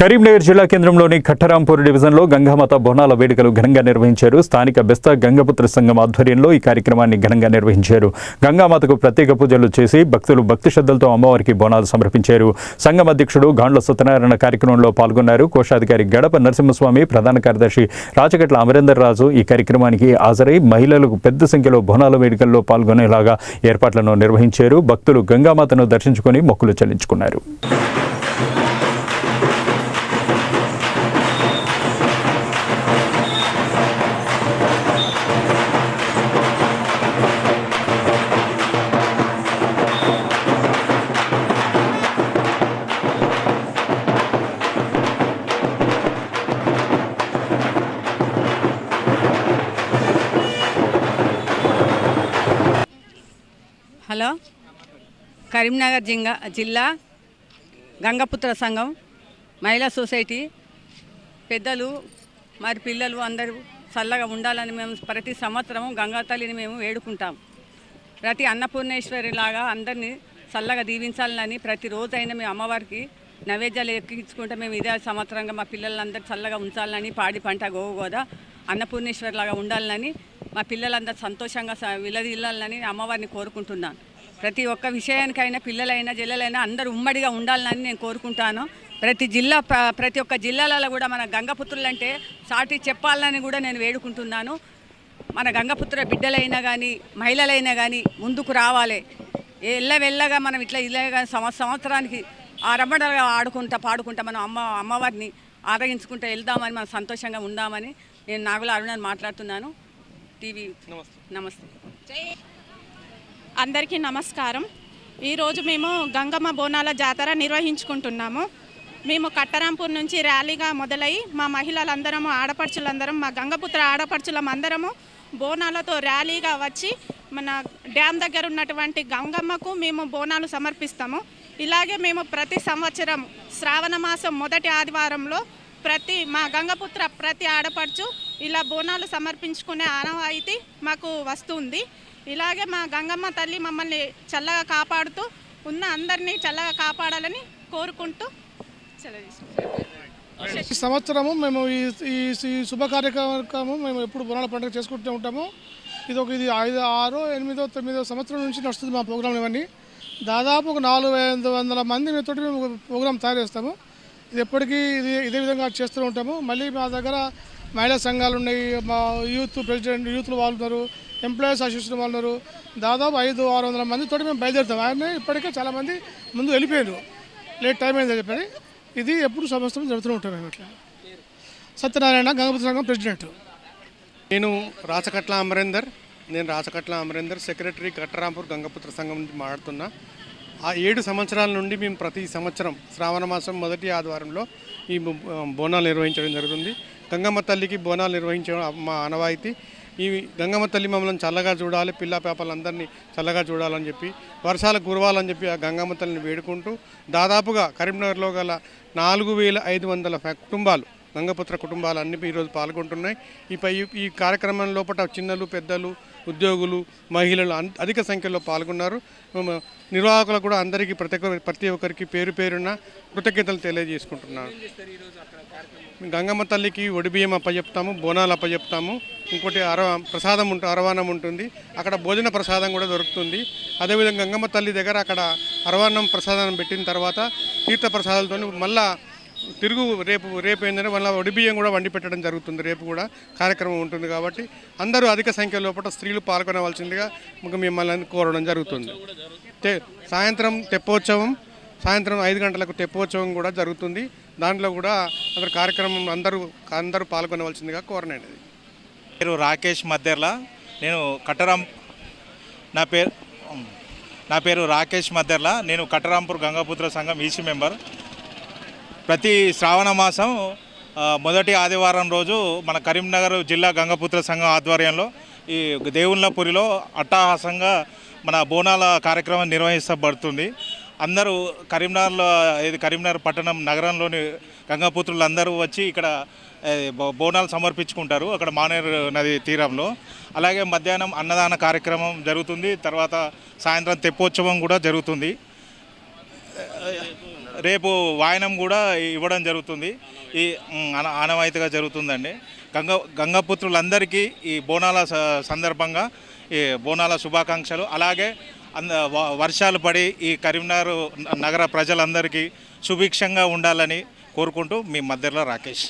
కరీంనగర్ జిల్లా కేంద్రంలోని కట్టరాంపూర్ డివిజన్లో గంగామాత బోనాల వేడుకలు ఘనంగా నిర్వహించారు. స్థానిక బెస్తా గంగపుత్ర సంఘం ఆధ్వర్యంలో ఈ కార్యక్రమాన్ని ఘనంగా నిర్వహించారు. గంగామాతకు ప్రత్యేక పూజలు చేసి భక్తులు భక్తి శ్రద్ధలతో అమ్మవారికి బోనాలు సమర్పించారు. సంఘం అధ్యక్షుడు గాండ్ల సత్యనారాయణ కార్యక్రమంలో పాల్గొన్నారు. కోశాధికారి గడప నరసింహస్వామి, ప్రధాన కార్యదర్శి రాచగట్ల అమరేందర్ రాజు ఈ కార్యక్రమానికి హాజరై మహిళలకు పెద్ద సంఖ్యలో బోనాల వేడుకల్లో పాల్గొనేలాగా ఏర్పాట్లను నిర్వహించారు. భక్తులు గంగామాతను దర్శించుకొని మొక్కులు చెల్లించుకున్నారు. హలో, కరీంనగర్ జిల్లా గంగపుత్ర సంఘం మహిళా సొసైటీ పెద్దలు మరి పిల్లలు అందరూ చల్లగా ఉండాలని మేము ప్రతి సంవత్సరం గంగా తల్లిని మేము వేడుకుంటాం. ప్రతి అన్నపూర్ణేశ్వరిలాగా అందరినీ చల్లగా దీవించాలని ప్రతిరోజైనా మేము అమ్మవారికి నైవేద్యాలు ఎక్కించుకుంటే మేము ఇదే సంవత్సరంగా మా పిల్లలందరూ చల్లగా ఉంచాలని, పాడి పంట గోదా అన్నపూర్ణేశ్వరిలాగా ఉండాలని, మా పిల్లలందరూ సంతోషంగా విలదిల్లాలని అమ్మవారిని కోరుకుంటున్నాను. ప్రతి ఒక్క విషయానికైనా పిల్లలైనా జిల్లలైనా అందరూ ఉమ్మడిగా ఉండాలని నేను కోరుకుంటాను. ప్రతి ఒక్క జిల్లాలలో కూడా మన గంగపుత్రులు అంటే సాటి చెప్పాలని కూడా నేను వేడుకుంటున్నాను. మన గంగపుత్ర బిడ్డలైనా కానీ మహిళలైనా కానీ ముందుకు రావాలి. వెళ్ళగా మనం ఇలాగా సంవత్సరానికి ఆ రమ్మడగా ఆడుకుంటా పాడుకుంటా మనం అమ్మవారిని ఆరగించుకుంటూ వెళ్దామని, మనం సంతోషంగా ఉందామని నేను నాగుల అరుణని మాట్లాడుతున్నాను. టీవీ నమస్తే. అందరికీ నమస్కారం. ఈరోజు మేము గంగమ్మ బోనాల జాతర నిర్వహించుకుంటున్నాము. మేము కట్టరాంపూర్ నుంచి ర్యాలీగా మొదలై మా మహిళలందరము, ఆడపడుచులందరం, మా గంగపుత్ర ఆడపడుచులం అందరము బోనాలతో ర్యాలీగా వచ్చి మన డ్యామ్ దగ్గర ఉన్నటువంటి గంగమ్మకు మేము బోనాలు సమర్పిస్తాము. ఇలాగే మేము ప్రతి సంవత్సరం శ్రావణ మాసం మొదటి ఆదివారంలో మా గంగపుత్ర ప్రతి ఆడపడుచు ఇలా బోనాలు సమర్పించుకునే ఆనవాయితీ మాకు వస్తుంది. ఇలాగే మా గంగమ్మ తల్లి మమ్మల్ని చల్లగా కాపాడుతూ ఉన్న అందరినీ చల్లగా కాపాడాలని కోరుకుంటూ ఈ సంవత్సరము మేము ఈ శుభ కార్యక్రమం మేము ఎప్పుడు బోనాల పండుగ చేసుకుంటూ ఉంటాము. ఇది 5, 6, 8, 9 సంవత్సరం నుంచి నడుస్తుంది మా ప్రోగ్రాం. ఇవన్నీ దాదాపు ఒక 400 మంది తోటి మేము ప్రోగ్రాం తయారు చేస్తాము. ఇది ఎప్పటికీ ఇదే విధంగా చేస్తూ ఉంటాము. మళ్ళీ మా దగ్గర మహిళా సంఘాలు ఉన్నాయి, మా యూత్ ప్రెసిడెంట్ యూత్లు వాళ్ళు ఉన్నారు, ఎంప్లాయీస్ అసోసియేషన్ వాళ్ళు ఉన్నారు. దాదాపు 500-600 మందితో మేము బయలుదేరుతాం. ఆయన ఇప్పటికే చాలామంది ముందు వెళ్ళిపోయారు, లేట్ టైం అయిందని చెప్పని. ఇది ఎప్పుడు సంవత్సరం జరుగుతూ ఉంటాం. మేము ఇట్లా సత్యనారాయణ గంగపుత్ర సంఘం ప్రెసిడెంట్. నేను రాచకట్ల అమరేందర్ సెక్రటరీ కట్టరాంపూర్ గంగపుత్ర సంఘం నుంచి మాట్లాడుతున్నా. ఆ 7 సంవత్సరాల నుండి మేము ప్రతి సంవత్సరం శ్రావణ మాసం మొదటి ఆదివారంలో ఈ బోనాలు నిర్వహించడం జరుగుతుంది. గంగమ్మ తల్లికి బోనాలు నిర్వహించడం మా ఆనవాయితీ. ఈ గంగమ్మ తల్లి మమ్మల్ని చల్లగా చూడాలి, పిల్ల పేపలందరినీ చల్లగా చూడాలని చెప్పి, వర్షాలు కురవాలని చెప్పి ఆ గంగమ్మ తల్లిని వేడుకుంటూ దాదాపుగా కరీంనగర్లో గల 4500 కుటుంబాలు, గంగపుత్ర కుటుంబాలు అన్ని ఈరోజు పాల్గొంటున్నాయి. ఈ కార్యక్రమం లోపల చిన్నలు, పెద్దలు, ఉద్యోగులు, మహిళలు అధిక సంఖ్యలో పాల్గొన్నారు. నిర్వాహకులకు కూడా అందరికీ ప్రతి ఒక్కరికి పేరున కృతజ్ఞతలు తెలియజేసుకుంటున్నాను. గంగమ్మ తల్లికి ఒడిబియ్యం అప్పచెప్తాము, బోనాలు అప్పచెప్తాము. ఇంకోటి ప్రసాదం అరవాన్నం ఉంటుంది, అక్కడ భోజన ప్రసాదం కూడా దొరుకుతుంది. అదేవిధంగా గంగమ్మ తల్లి దగ్గర అక్కడ అరవాన్నం ప్రసాదం పెట్టిన తర్వాత తీర్థ ప్రసాదాలతో మళ్ళా రేపు ఏంటంటే మళ్ళీ ఒడిబియ్యం కూడా వండి పెట్టడం జరుగుతుంది. రేపు కూడా కార్యక్రమం ఉంటుంది. కాబట్టి అందరూ అధిక సంఖ్య లోపల స్త్రీలు పాల్గొనవలసిందిగా మిమ్మల్ని కోరడం జరుగుతుంది. సాయంత్రం తెప్పోత్సవం, సాయంత్రం 5 గంటలకు తెప్పోత్సవం కూడా జరుగుతుంది. దాంట్లో కూడా కార్యక్రమం అందరూ పాల్గొనవలసిందిగా కోరనండి. పేరు రాకేష్ మద్దెర్ల. నేను నా పేరు రాకేష్ మద్దెర్ల. నేను కట్టరాంపూర్ గంగపుత్ర సంఘం ఈసీ మెంబర్. ప్రతి శ్రావణ మాసం మొదటి ఆదివారం రోజు మన కరీంనగర్ జిల్లా గంగపుత్ర సంఘం ఆధ్వర్యంలో ఈ దేవుళ్ళపురిలో అట్టహాసంగా మన బోనాల కార్యక్రమం నిర్వహించబడుతుంది. అందరూ కరీంనగర్ పట్టణం నగరంలోని గంగపుత్రులు అందరూ వచ్చి ఇక్కడ బోనాలు సమర్పించుకుంటారు అక్కడ మానేరు నది తీరంలో. అలాగే మధ్యాహ్నం అన్నదాన కార్యక్రమం జరుగుతుంది. తర్వాత సాయంత్రం తెప్పోత్సవం కూడా జరుగుతుంది. రేపు వాయనం కూడా ఇవ్వడం జరుగుతుంది. ఈ ఆనవాయితీగా జరుగుతుందండి. గంగపుత్రులందరికీ ఈ బోనాల సందర్భంగా ఈ బోనాల శుభాకాంక్షలు. అలాగే వర్షాలు పడి ఈ కరీంనగర్ నగర ప్రజలందరికీ సుభిక్షంగా ఉండాలని కోరుకుంటూ మీ మధ్యలో రాకేష్.